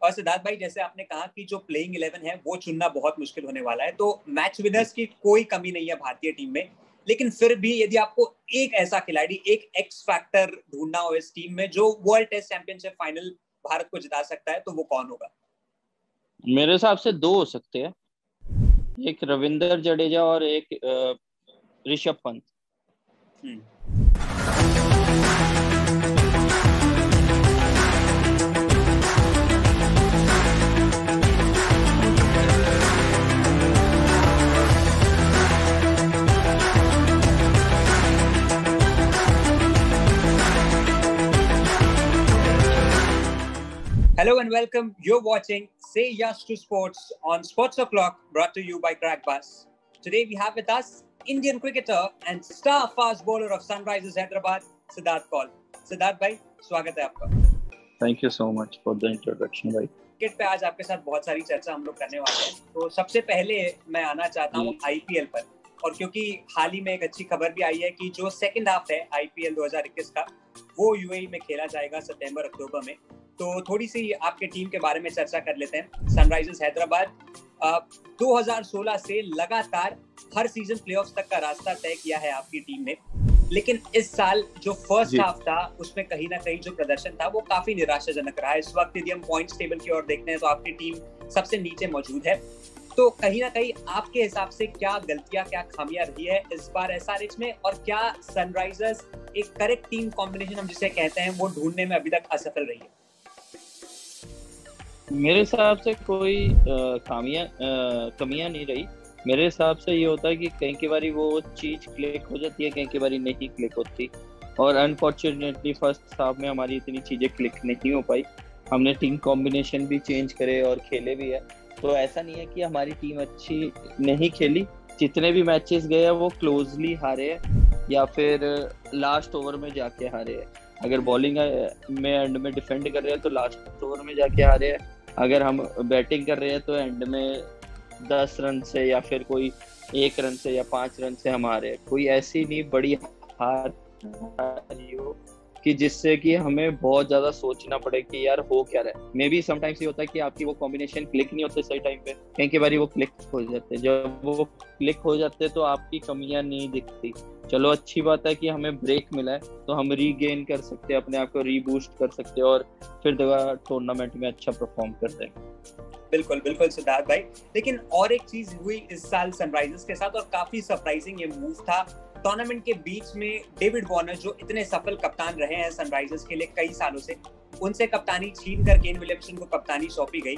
और सिद्धार्थ भाई, जैसे आपने कहा कि जो प्लेइंग 11 है वो चुनना बहुत मुश्किल होने वाला है, तो मैच विनर्स की कोई कमी नहीं है भारतीय टीम में, लेकिन फिर भी यदि आपको एक ऐसा खिलाड़ी, एक एक्स फैक्टर ढूंढना हो इस टीम में जो world test championship final Bharat को जिता सकता है, तो वो कौन होगा? मेरे हिसाब से दो हो सकते हैं, एक रविंद्र जडेजा और एक Rishabh Pant. Hello and welcome. You're watching Say Yes to Sports on Sports O'Clock, brought to you by Crackbus. Today we have with us Indian cricketer and star fast bowler of Sunrisers Hyderabad, Siddharth Kaul. Siddharth भाई, स्वागत है आपका। Thank you so much for the introduction भाई। Cricket पे आज आपके साथ बहुत सारी चर्चा हम लोग करने वाले हैं, तो सबसे पहले मैं आना चाहता हूँ आईपीएल पर, और क्योंकि हाल ही में एक अच्छी खबर भी आई है कि जो सेकंड हाफ है आईपीएल 2021 का वो यूएई में खेला जाएगा सितंबर-अक्टूबर में, तो थोड़ी सी आपके टीम के बारे में चर्चा कर लेते हैं। सनराइजर्स हैदराबाद 2016 से लगातार हर सीजन प्लेऑफ्स तक का रास्ता तय किया है आपकी टीम ने, लेकिन इस साल जो फर्स्ट हाफ था उसमें कहीं ना कहीं जो प्रदर्शन था वो काफी निराशाजनक रहा है। इस वक्त यदि हम पॉइंट्स टेबल की ओर देखते हैं तो आपकी टीम सबसे नीचे मौजूद है, तो कहीं ना कहीं आपके हिसाब से क्या गलतियां, क्या खामियां रही है इस बार एसआरएच में, और क्या सनराइजर्स एक करेक्ट टीम कॉम्बिनेशन हम जिसे कहते हैं वो ढूंढने में अभी तक असफल रही है? मेरे हिसाब से कोई कमियां नहीं रही। मेरे हिसाब से ये होता है कि कहीं की बारी वो चीज क्लिक हो जाती है, कहीं की बारी नहीं क्लिक होती, और अनफॉर्चुनेटली फर्स्ट हाफ में हमारी इतनी चीजें क्लिक नहीं हो पाई। हमने टीम कॉम्बिनेशन भी चेंज करे और खेले भी है, तो ऐसा नहीं है कि हमारी टीम अच्छी नहीं खेली। जितने भी मैचेस गए हैं वो क्लोजली हारे हैं या फिर लास्ट ओवर में जाके हारे हैं। अगर बॉलिंग में एंड में डिफेंड कर रहे हैं तो लास्ट ओवर में जाके हारे हैं, अगर हम बैटिंग कर रहे हैं तो एंड में 10 रन से या फिर कोई 1 रन से या 5 रन से हम हारे। कोई ऐसी नहीं बड़ी हार हो कि जिससे कि हमें बहुत ज्यादा सोचना पड़े कि यार हो क्या रहा है। मे बी समटाइम्स ये होता है कि आपकी वो कॉम्बिनेशन क्लिक नहीं होते सही टाइम पे, कहीं की बारी वो क्लिक हो जाते हैं। जब वो क्लिक हो जाते हैं तो आपकी कमियां नहीं दिखती। चलो अच्छी बात है कि हमें ब्रेक मिला है, तो हम रीगेन कर सकते हैं, अपने आप को रीबूस्ट कर सकते हैं और फिर दोबारा टूर्नामेंट में अच्छा परफॉर्म करते हैं। बिल्कुल बिल्कुल सिद्धार्थ भाई, लेकिन और एक चीज हुई इस साल सनराइजर्स के साथ और काफी सरप्राइजिंग ये मूव था। टूर्नामेंट के बीच में डेविड वार्नर जो इतने सफल कप्तान रहे हैं सनराइजर्स के लिए कई सालों से, उनसे कप्तानी छीनकर केन विलियमसन को कप्तानी सौंपी गई।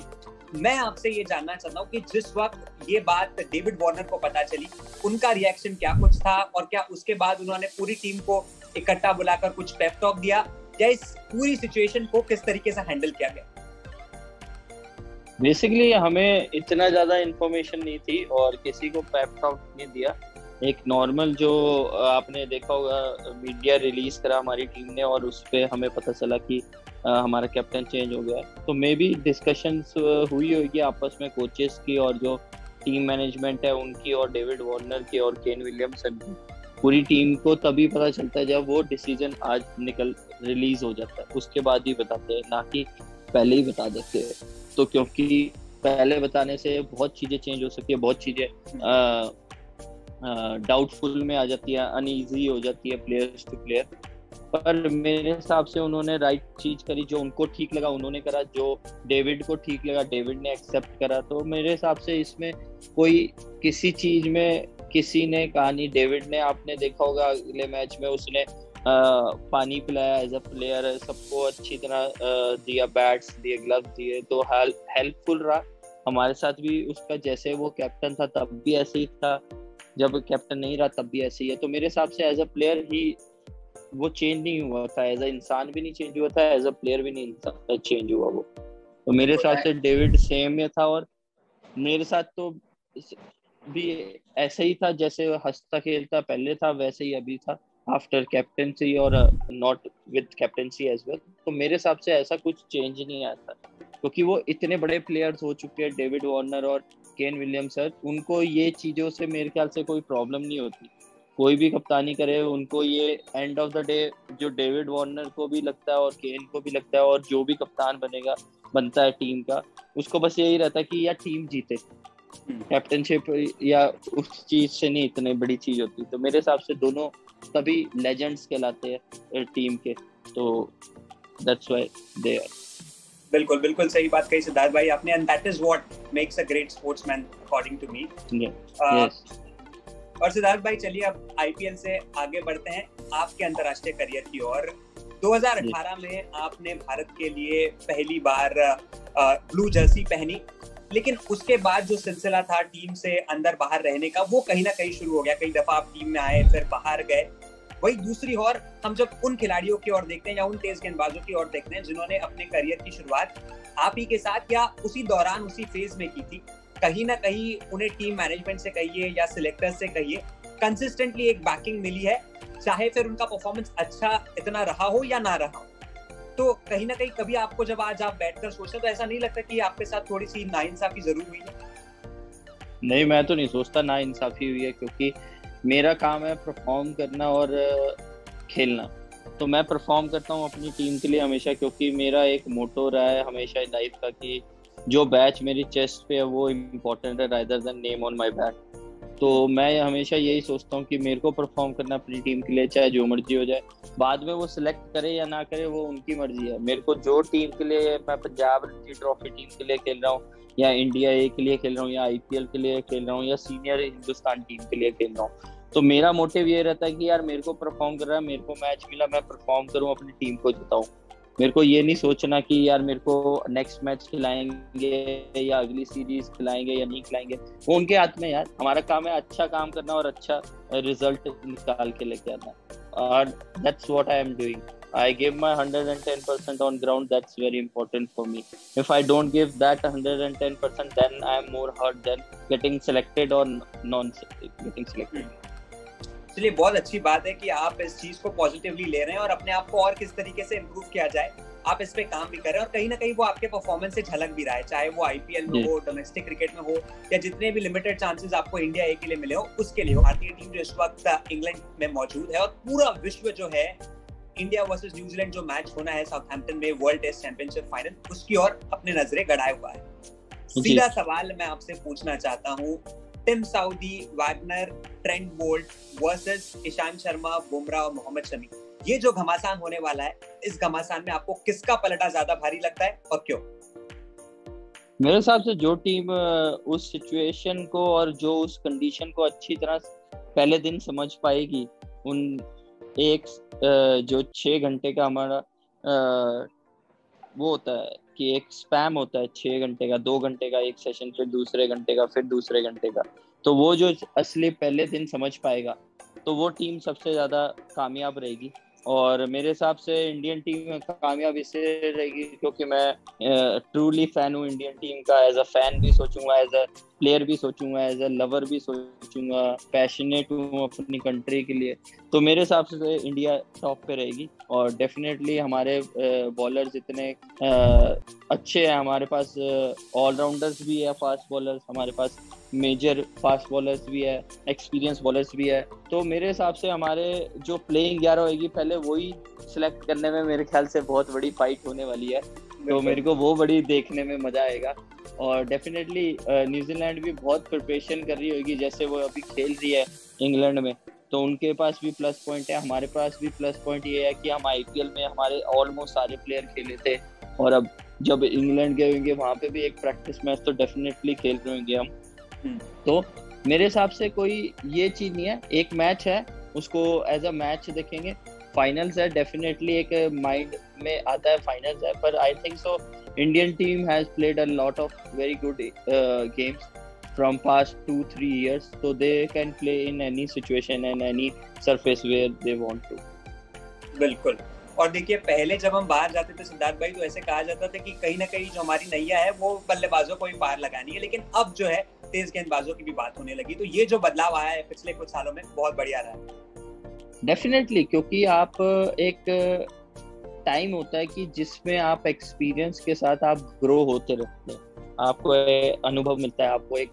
मैं आपसे ये जानना चाहता हूँ कि जिस वक्त ये बात डेविड वार्नर को पता चली, उनका रिएक्शन क्या कुछ था, और क्या उसके बाद उन्होंने पूरी टीम को इकट्ठा बुलाकर कुछ पेप टॉक दिया, या इस पूरी सिचुएशन को किस तरीके से हैंडल किया गया? बेसिकली हमें इतना ज्यादा इन्फॉर्मेशन नहीं थी और किसी को पेप टॉक नहीं दिया। एक नॉर्मल जो आपने देखा होगा मीडिया रिलीज करा हमारी टीम ने, और उस पे हमें पता चला कि हमारा कैप्टन चेंज हो गया है। तो मे बी डिस्कशंस हुई होगी आपस में कोचेस की और जो टीम मैनेजमेंट है उनकी, और डेविड वार्नर की और केन विलियमसन की। पूरी टीम को तभी पता चलता है जब वो डिसीजन आज रिलीज हो जाता है, उसके बाद ही बताते हैं, ना कि पहले ही बता देते हैं। तो क्योंकि पहले बताने से बहुत चीजें चेंज हो सकती है, बहुत चीजें डाउटफुल में आ जाती है, अनईजी हो जाती है प्लेयर्स टू प्लेयर। पर मेरे हिसाब से उन्होंने राइट चीज करी, जो उनको ठीक लगा उन्होंने करा, जो डेविड को ठीक लगा डेविड ने एक्सेप्ट करा। तो मेरे हिसाब से इसमें कोई किसी चीज में किसी ने कहा नहीं। डेविड ने, आपने देखा होगा अगले मैच में उसने पानी पिलाया एज अ प्लेयर, सबको अच्छी तरह दिया, बैट्स दिए, ग्लव्स दिए, तो हेल्पफुल रहा। हमारे साथ भी उसका, जैसे वो कैप्टन था तब भी ऐसे ही था, जब कैप्टन नहीं रहा तब भी ऐसे ही है। तो मेरे हिसाब से एज अ प्लेयर ही वो चेंज नहीं हुआ था, एज अ इंसान भी नहीं चेंज हुआ था, एज अ प्लेयर भी नहीं चेंज हुआ वो। तो मेरे हिसाब से डेविड सेम में था, और मेरे साथ तो भी ऐसा ही था, जैसे हंसता खेलता पहले था वैसे ही अभी था आफ्टर कैप्टेंसी, और not with captaincy as well. तो मेरे हिसाब से ऐसा कुछ चेंज नहीं आया था, क्योंकि वो इतने बड़े प्लेयर्स हो चुके हैं, डेविड वार्नर और केन विलियमसन, उनको ये चीजों से मेरे ख्याल से कोई प्रॉब्लम नहीं होती। कोई भी कप्तानी करे उनको ये एंड ऑफ द डे जो डेविड वार्नर को भी लगता है और केन को भी लगता है और जो भी कप्तान बनता है टीम का, उसको बस यही रहता है कि यार टीम जीते। कैप्टनशिप या उस चीज से नहीं इतनी बड़ी चीज होती। तो मेरे हिसाब से दोनों तभी लेजेंड्स कहलाते हैं टीम के, तो दैट्स व्हाई दे आर। बिल्कुल बिल्कुल सही बात कही सिद्धार्थ भाई आपने, and that is what makes a great sportsman according to me. और सिद्धार्थ भाई चलिए अब आईपीएल से आगे बढ़ते हैं आपके अंतर्राष्ट्रीय करियर की ओर। 2018 में आपने भारत के लिए पहली बार ब्लू जर्सी पहनी, लेकिन उसके बाद जो सिलसिला था टीम से अंदर बाहर रहने का वो कहीं ना कहीं शुरू हो गया। कई दफा आप टीम में आए फिर बाहर गए। वही दूसरी ओर हम जब उन खिलाड़ियों की ओर देखते हैं या उन तेज गेंदबाजों की ओर देखते हैं जिन्होंने अपने करियर की शुरुआत आप ही के साथ या उसी दौरान उसी फेज में की थी, कहीं ना कहीं उन्हें टीम मैनेजमेंट से कहिए या सिलेक्टर्स से कहिए कंसिस्टेंटली एक बैकिंग मिली है, चाहे फिर उनका परफॉर्मेंस अच्छा इतना रहा हो या ना रहा हो। तो कहीं ना कहीं कभी आपको जब आज आप बैठकर सोचते तो ऐसा नहीं लगता कि आपके साथ थोड़ी सी नाइंसाफी जरूर हुई है? नहीं, मैं तो नहीं सोचता नाइंसाफी हुई है, क्योंकि मेरा काम है परफॉर्म करना और खेलना। तो मैं परफॉर्म करता हूँ अपनी टीम के लिए हमेशा, क्योंकि मेरा एक मोटो रहा है हमेशा लाइफ का कि जो बैच मेरी चेस्ट पे है वो इम्पोर्टेंट है rather than name on my back. तो मैं हमेशा यही सोचता हूँ कि मेरे को परफॉर्म करना अपनी टीम के लिए, चाहे जो मर्जी हो जाए। बाद में वो सिलेक्ट करे या ना करे वो उनकी मर्जी है। मेरे को जो टीम के लिए, मैं पंजाब रणजी ट्रॉफी टीम के लिए खेल रहा हूँ या इंडिया ए के लिए खेल रहा हूँ या आईपीएल के लिए खेल रहा हूँ या सीनियर हिंदुस्तान टीम के लिए खेल रहा हूँ, तो मेरा मोटिव ये रहता है कि यार मेरे को परफॉर्म कर रहा है, मेरे को मैच मिला, मैं परफॉर्म करूँ, अपनी टीम को जिताऊं। मेरे को ये नहीं सोचना कि यार मेरे को नेक्स्ट मैच खिलाएंगे या अगली सीरीज खिलाएंगे या नहीं खिलाएंगे, वो उनके हाथ में। यार हमारा काम है अच्छा काम करना और अच्छा रिजल्ट निकाल के लेके आना, और that's what I am doing. I give my 110% on ground. That's very important for me. If I don't give that 110%, then I am more hurt than getting selected or non getting selected. चलिए बहुत अच्छी बात है कि आप इस चीज को पॉजिटिवली ले रहे हैं और अपने आप को और किस तरीके से इम्प्रूव किया जाए आप इस पे काम भी कर रहे हैं, और कहीं ना कहीं वो आपके परफॉर्मेंस से झलक भी रहा है, चाहे वो आईपीएल में हो, डोमेस्टिक क्रिकेट में हो, या जितने भी लिमिटेड चांसेस आपको इंडिया ए के लिए मिले हो उसके लिए हो। भारतीय टीम जो इस वक्त इंग्लैंड में मौजूद है और पूरा विश्व जो है इंडिया वर्सेस न्यूजीलैंड जो मैच होना है साउथहैम्पटन में वर्ल्ड टेस्ट चैंपियनशिप फाइनल, उसकी ओर अपने नजरें गड़ाए हुआ है। सीधा सवाल मैं आपसे पूछना चाहता हूँ, Tim Southee, Wagner, Trent Boult versus Ishant Sharma, Bumrah और मोहम्मद शमी, ये जो घमासान होने वाला है, इस घमासान में आपको किसका पलड़ा ज्यादा भारी लगता है और क्यों? मेरे हिसाब से जो टीम उस सिचुएशन को और जो उस कंडीशन को अच्छी तरह पहले दिन समझ पाएगी, उन एक जो 6 घंटे का हमारा वो होता है कि एक स्पैम होता है 6 घंटे का, 2 घंटे का एक सेशन, फिर दूसरे घंटे का, फिर दूसरे घंटे का, तो वो जो असली पहले दिन समझ पाएगा तो वो टीम सबसे ज्यादा कामयाब रहेगी। और मेरे हिसाब से इंडियन टीम कामयाब इससे रहेगी क्योंकि मैं ट्रूली फैन हूँ इंडियन टीम का। एज अ फैन भी सोचूंगा, एज अ प्लेयर भी सोचूंगा, एज अ लवर भी सोचूंगा, पैशनेट हूँ अपनी कंट्री के लिए। तो मेरे हिसाब से इंडिया टॉप पे रहेगी और डेफिनेटली हमारे बॉलर्स इतने अच्छे हैं, हमारे पास ऑलराउंडर्स भी है, फास्ट बॉलर्स, हमारे पास मेजर फास्ट बॉलर्स भी है, एक्सपीरियंस बॉलर्स भी है। तो मेरे हिसाब से हमारे जो प्लेइंग 11 होगी पहले वही सिलेक्ट करने में मेरे ख्याल से बहुत बड़ी फाइट होने वाली है, तो मेरे को वो बड़ी देखने में मजा आएगा। और डेफिनेटली न्यूजीलैंड भी बहुत प्रिपरेशन कर रही होगी, जैसे वो अभी खेल रही है इंग्लैंड में, तो उनके पास भी प्लस पॉइंट है, हमारे पास भी प्लस पॉइंट ये है कि हम आईपीएल में हमारे ऑलमोस्ट सारे प्लेयर खेले थे और अब जब इंग्लैंड गए होंगे वहाँ पे भी एक प्रैक्टिस मैच तो डेफिनेटली खेल रहे होंगे हम। तो मेरे हिसाब से कोई ये चीज नहीं है, एक मैच है उसको एज अ मैच देखेंगे। फाइनल्स है, डेफिनेटली एक माइंड में आता है फाइनल्स है, पर I think so Indian team has played a lot of very good games from past 2-3 years, so they can play in any situation and any surface where they want to. बिल्कुल। और देखिए पहले जब हम बाहर जाते थे सिद्धार्थ भाई तो ऐसे कहा जाता था कि कहीं ना कहीं जो हमारी नैया है वो बल्लेबाजों को ही पार लगानी है, लेकिन अब जो है तेज गेंदबाजों की भी बात होने लगी। तो ये जो बदलाव आया है पिछले कुछ सालों में बहुत बढ़िया रहा है। डेफिनेटली, क्योंकि आप एक टाइम होता है कि जिसमें आप एक्सपीरियंस के साथ आप ग्रो होते रहते हैं। आपको अनुभव मिलता है, आपको एक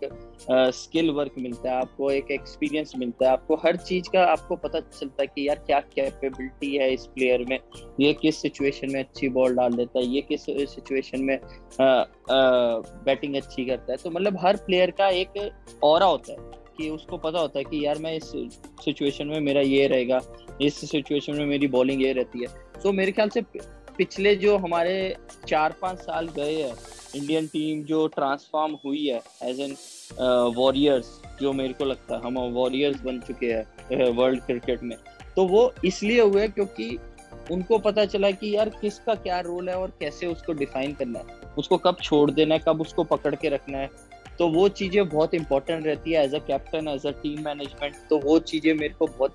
स्किल वर्क मिलता है, आपको एक एक्सपीरियंस मिलता है, आपको हर चीज का आपको पता चलता है कि यार क्या कैपेबिलिटी है इस प्लेयर में, ये किस सिचुएशन में अच्छी बॉल डाल देता है, ये किस सिचुएशन में बैटिंग अच्छी करता है। तो मतलब हर प्लेयर का एक ऑरा होता है कि उसको पता होता है कि यार मैं इस सिचुएशन में मेरा ये रहेगा, इस सिचुएशन में मेरी बॉलिंग ये रहती है। तो मेरे ख्याल से पिछले जो हमारे 4-5 साल गए हैं, इंडियन टीम जो ट्रांसफॉर्म हुई है एज एन वॉरियर्स, जो मेरे को लगता है हम वॉरियर्स बन चुके हैं वर्ल्ड क्रिकेट में, तो वो इसलिए हुए क्योंकि उनको पता चला कि यार किसका क्या रोल है और कैसे उसको डिफाइन करना है, उसको कब छोड़ देना है, कब उसको पकड़ के रखना है। तो वो चीजें बहुत इंपॉर्टेंट रहती है as a captain, as a team management. तो वो चीजें मेरे को बहुत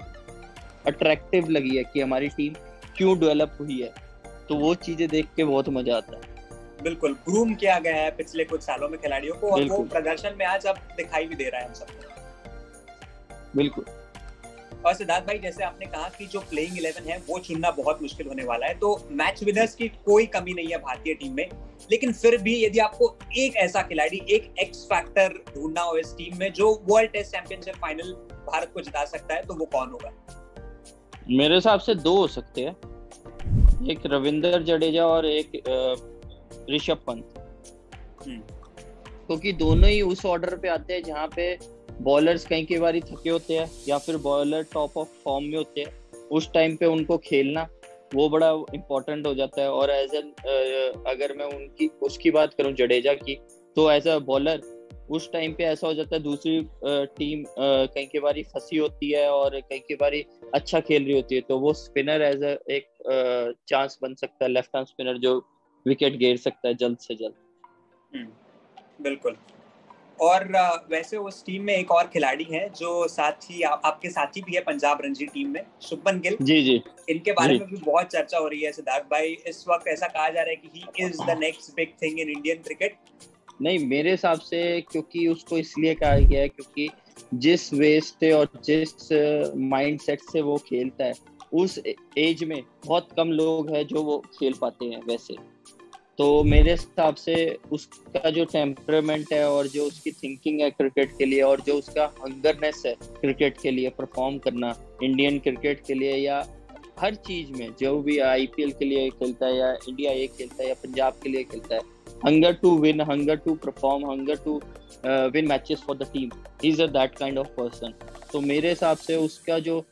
अट्रैक्टिव लगी है कि हमारी टीम क्यों डेवलप हुई है, तो वो चीजें देख के बहुत मजा आता है। बिल्कुल, ग्रूम किया गया है पिछले कुछ सालों में खिलाड़ियों को, और वो प्रदर्शन में आज अब दिखाई भी दे रहा है हम सबको। बिल्कुल। और सिद्धार्थ भाई, जैसे आपने कहा कि जो प्लेइंग 11 है वो चुनना बहुत मुश्किल होने वाला है, तो मैच विनर्स की कोई कमी नहीं है भारतीय टीम में, लेकिन फिर भी यदि आपको एक ऐसा खिलाड़ी, एक एक्स फैक्टर ढूंढना हो इस टीम में जो world test championship final Bharat को जिता सकता है, तो वो कौन होगा? मेरे हिसाब से दो हो सकते हैं, एक रविंद्र जडेजा और एक ऋषभ पंत, क्योंकि दोनों ही उस ऑर्डर पे आते हैं जहाँ पे बॉलर्स कई कई बार थके होते हैं या फिर बॉलर टॉप ऑफ फॉर्म में होते हैं। उस टाइम पे उनको खेलना वो बड़ा इम्पोर्टेंट हो जाता है। और एज एन अगर मैं उसकी बात करूं जडेजा की, तो एज अ बॉलर उस टाइम पे ऐसा हो जाता है दूसरी टीम कई कई बार फंसी होती है और कई कई बार अच्छा खेल रही होती है, तो वो स्पिनर एज एक चांस बन सकता है, लेफ्ट हैंड स्पिनर जो विकेट गिर सकता है जल्द से जल्द। बिल्कुल। और वैसे उस टीम में एक और खिलाड़ी हैं जो साथी आपके साथी भी है पंजाब रणजी टीम में, शुभमन गिल। जी। इनके बारे में भी बहुत चर्चा हो रही है सिद्धार्थ भाई। इस वक्त ऐसा कहा जा रहा है कि he is the next big thing in Indian cricket. नहीं, मेरे हिसाब से क्योंकि उसको इसलिए कहा गया है क्योंकि जिस वे से और जिस माइंडसेट से वो खेलता है, उस एज में बहुत कम लोग हैं जो वो खेल पाते हैं वैसे। तो मेरे हिसाब से उसका जो टेम्परामेंट है और जो उसकी थिंकिंग है क्रिकेट के लिए और जो उसका हंगरनेस है क्रिकेट के लिए परफॉर्म करना, इंडियन क्रिकेट के लिए या हर चीज में, जो भी आईपीएल के लिए खेलता है या इंडिया ए खेलता है या पंजाब के लिए खेलता है, hunger to win, hunger to perform, hunger to win matches for the team, he is that kind of person. तो मेरे हिसाब से उसका जो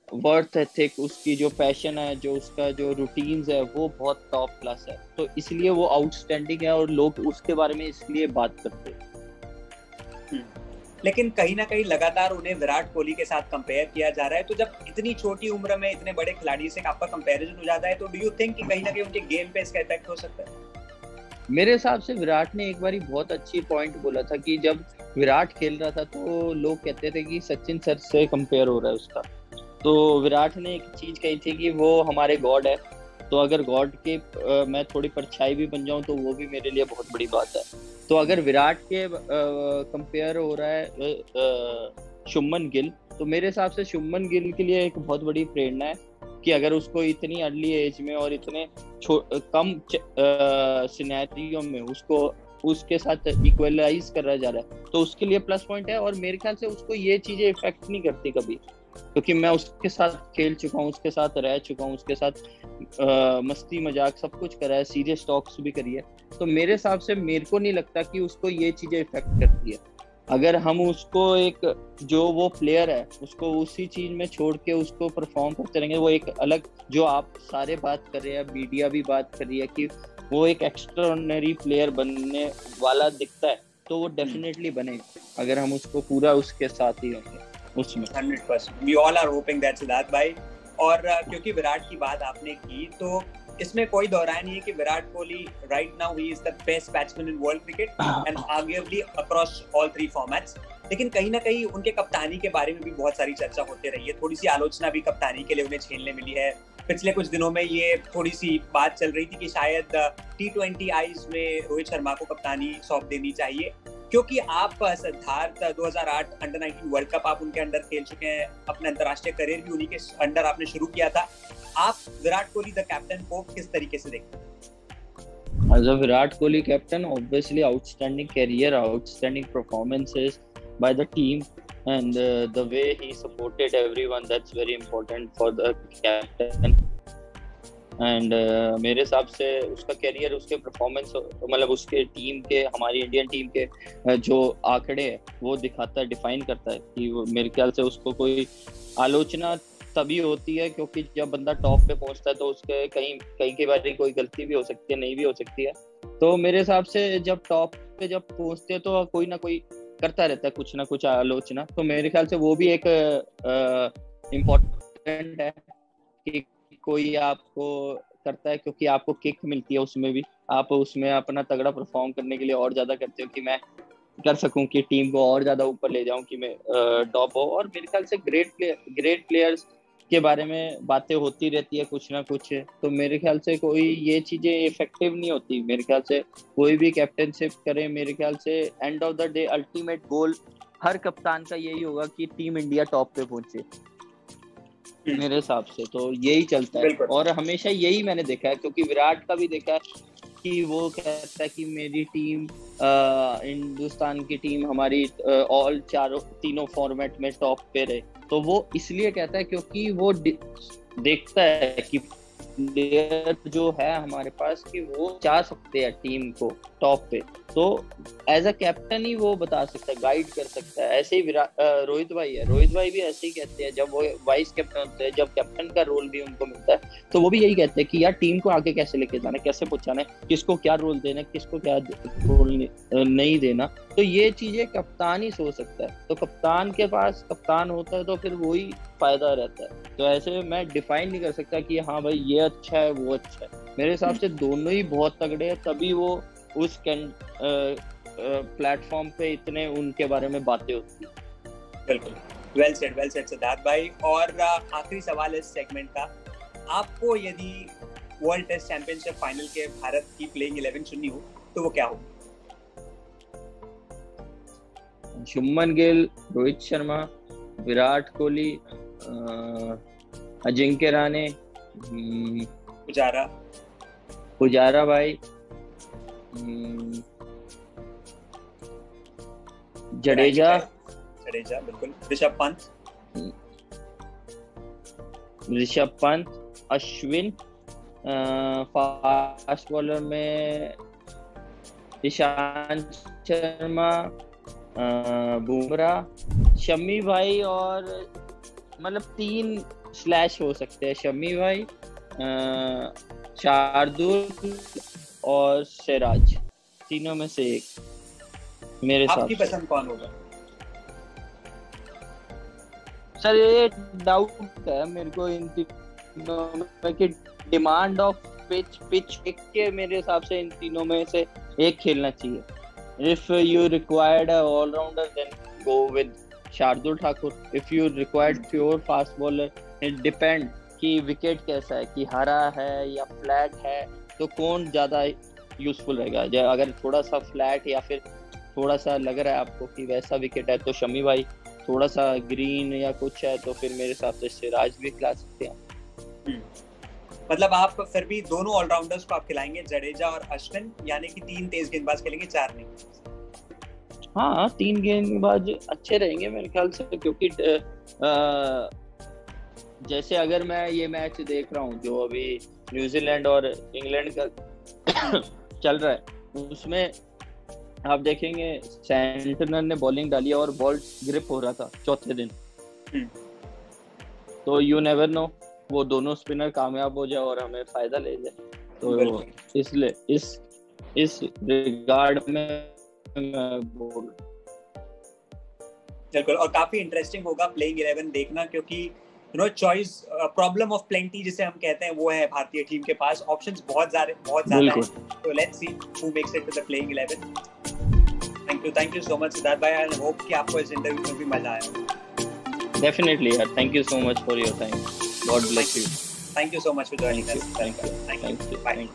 वर्थ एथिक, उसकी जो पैशन है, जो उसका जो रूटीन्स है, वो बहुत टॉप क्लास है। तो इसलिए वो आउटस्टैंडिंग है और लोग उसके बारे में इसलिए बात करते हैं। लेकिन कहीं ना कहीं लगातार उन्हें विराट कोहली के साथ कंपेयर किया जा रहा है, तो जब इतनी छोटी उम्र में इतने बड़े खिलाड़ी से आपका कंपैरिजन हो जाता है, तो डू यू थिंक कि कहीं ना कहीं उनके गेम पे इसका इफेक्ट हो सकता है? मेरे हिसाब से विराट ने एक बार बहुत अच्छी पॉइंट बोला था कि जब विराट खेल रहा था तो लोग कहते थे कि सचिन सर से कंपेयर हो रहा है उसका। तो विराट ने एक चीज कही थी कि वो हमारे गॉड है, तो अगर गॉड के मैं थोड़ी परछाई भी बन जाऊं तो वो भी मेरे लिए बहुत बड़ी बात है। तो अगर विराट के कंपेयर हो रहा है शुभमन गिल, तो मेरे हिसाब से शुभमन गिल के लिए एक बहुत बड़ी प्रेरणा है कि अगर उसको इतनी अर्ली एज में और इतने कम सिनेरियो में उसको उसके साथ इक्वलाइज करा जा रहा है, तो उसके लिए प्लस पॉइंट है। और मेरे ख्याल से उसको ये चीजें इफेक्ट नहीं करती कभी, क्योंकि मैं उसके साथ खेल चुका हूँ, उसके साथ रह चुका हूँ, उसके साथ मस्ती मजाक सब कुछ करा है, सीरियस टॉक्स भी करी है। तो मेरे हिसाब से मेरे को नहीं लगता कि उसको ये चीजें इफेक्ट करती है। अगर हम उसको एक जो वो प्लेयर है उसको उसी चीज में छोड़ के उसको परफॉर्म करते रहेंगे, वो एक अलग, जो आप सारे बात कर रहे हैं, मीडिया भी बात कर रही है कि वो एक एक्स्ट्राऑर्डिनरी प्लेयर बनने वाला दिखता है, तो वो डेफिनेटली बनेगा अगर हम उसको पूरा उसके साथ ही होंगे उसमें। 100% we all are hoping that, Siddharth भाई। और क्योंकि विराट की बात आपने की, तो इसमें कोई दोहराय नहीं है कि Virat Kohli right now he is the best batsman in world cricket and arguably across all 3 formats. लेकिन कहीं ना कहीं उनके कप्तानी के बारे में भी बहुत सारी चर्चा होती रही है, थोड़ी सी आलोचना भी कप्तानी के लिए उन्हें झेलने मिली है। पिछले कुछ दिनों में ये थोड़ी सी बात चल रही थी कि शायद T20 आईज में रोहित शर्मा को कप्तानी सौंप देनी चाहिए, क्योंकि आप सिद्धार्थ 2008 अंडर-19 वर्ल्ड कप आप उनके अंडर खेल चुके हैं, अपना अंतर्राष्ट्रीय करियर भी उन्हीं के अंडर आपने शुरू किया था। आप विराट कोहली द कैप्टन को किस तरीके से देखते हैं? As a Virat Kohli captain, obviously outstanding career, outstanding performances by the team, and the way he supported everyone, that's very important for the captain. And मेरे हिसाब से उसका कैरियर, उसके परफॉर्मेंस, मतलब उसके टीम के, हमारी इंडियन टीम के जो आंकड़े हैं वो दिखाता है, डिफाइन करता है कि मेरे ख्याल से उसको कोई आलोचना तभी होती है क्योंकि जब बंदा टॉप पे पहुंचता है तो उसके कहीं की बार कोई गलती भी हो सकती है, नहीं भी हो सकती है। तो मेरे हिसाब से जब टॉप पे जब पहुंचते हैं तो कोई ना कोई करता रहता है कुछ ना कुछ आलोचना। तो मेरे ख्याल से वो भी एक इम्पोर्टेंट है कि कोई आपको करता है क्योंकि आपको किक मिलती है, उसमें भी आप उसमें अपना तगड़ा परफॉर्म करने के लिए और ज्यादा करते हो कि मैं कर सकूं कि टीम को और ज्यादा ऊपर ले जाऊं, कि मैं टॉप हो। और मेरे ख्याल से ग्रेट प्लेयर्स के बारे में बातें होती रहती है कुछ ना कुछ, तो मेरे ख्याल से कोई ये चीजें इफेक्टिव नहीं होती। मेरे ख्याल से कोई भी कैप्टनशिप करे, मेरे ख्याल से end of the day ultimate goal हर कप्तान का यही होगा कि टीम इंडिया टॉप पे पहुंचे, मेरे हिसाब से तो यही चलता है। और हमेशा यही मैंने देखा है, क्योंकि विराट का भी देखा है कि वो कहता है कि मेरी टीम, हिंदुस्तान की टीम हमारी ऑल तीनों फॉर्मेट में टॉप पे रहे। तो वो इसलिए कहता है क्योंकि वो देखता है कि प्लेयर जो है हमारे पास कि वो चाह सकते हैं टीम को टॉप पे, तो एज अ कैप्टन ही वो बता सकता है, गाइड कर सकता है। ऐसे ही रोहित भाई भी ऐसे ही कहते हैं, जब वो वाइस कैप्टन होते हैं, जब कैप्टन का रोल भी उनको मिलता है तो वो भी यही कहते हैं कि यार टीम को आगे कैसे लेके जाना है, कैसे पहुंचाना है, किसको क्या रोल देना है, किसको क्या रोल नहीं देना। तो ये चीजें कप्तान ही सोच सकता है। तो कप्तान के पास कप्तान होता है तो फिर वही फायदा रहता है। तो ऐसे मैं डिफाइन नहीं कर सकता कि हाँ भाई ये अच्छा है वो अच्छा है। मेरे हिसाब से दोनों ही बहुत तगड़े हैं, तभी वो उस प्लेटफॉर्म पे इतने उनके बारे में बातें होती है। बिल्कुल, वेल सेड सिद्धार्थ भाई। और आखिरी सवाल इस सेगमेंट का, आपको यदि वर्ल्ड टेस्ट चैंपियनशिप फाइनल के भारत की प्लेइंग 11 चुननी हो तो वो क्या होगी? शुभमन गिल, रोहित शर्मा, विराट कोहली, अजिंक्य रहाणे, पुजारा भाई, जडेजा बिल्कुल, ऋषभ पंत, अश्विन, फास्ट बॉलर में ईशांत शर्मा, बुमराह, शमी भाई, और मतलब 3 स्लैश हो सकते हैं, शमी भाई, शार्दुल और सिराज, तीनों में से एक मेरे साथ। आपकी पसंद कौन होगा? सर ये डाउट है मेरे को इन तीनों में कि डिमांड ऑफ पिच के मेरे हिसाब से इन तीनों में से एक खेलना चाहिए। If you required a allrounder then go with Shardul Thakur. If you required pure fast bowler, it depend कि विकेट कैसा है, कि हरा है या फ्लैट है, तो कौन ज्यादा यूजफुल रहेगा। अगर थोड़ा सा फ्लैट या फिर थोड़ा सा लग रहा है आपको कि वैसा विकेट है तो शमी भाई, थोड़ा सा ग्रीन या कुछ है तो फिर मेरे हिसाब से सिराज भी खिला सकते हैं। मतलब आप फिर भी दोनों ऑलराउंडर्स को आप खिलाएंगे, जडेजा और अश्विन, यानी कि 3 तेज गेंदबाज खेलेंगे, 4 नहीं? हाँ, 3 गेंदबाज अच्छे रहेंगे मेरे ख्याल से, क्योंकि जैसे अगर मैं ये मैच देख रहा हूँ जो अभी न्यूजीलैंड और इंग्लैंड का चल रहा है, उसमें आप देखेंगे सेंटनर ने बॉलिंग डाली और बॉल ग्रिप हो रहा था चौथे दिन। तो यू नेवर नो, वो दोनों स्पिनर कामयाब हो जाए और हमें फायदा ले जाए। तो इसलिए इस रिगार्ड में बोल बिल्कुल। और काफी इंटरेस्टिंग होगा प्लेइंग 11 देखना, क्योंकि चॉइस, प्रॉब्लम ऑफ प्लेंटी जिसे हम कहते हैं, वो है भारतीय टीम के पास ऑप्शंस बहुत ज्यादा हैं। तो let's see who makes it to the playing 11। Thank you so much Siddharth भाई, आई होप कि आपको इस इंटरव्यू में भी मजा आया। डेफिनेटली यार, thank you so much for your time, God bless you. Thank you so much for joining us. Thank you, bye.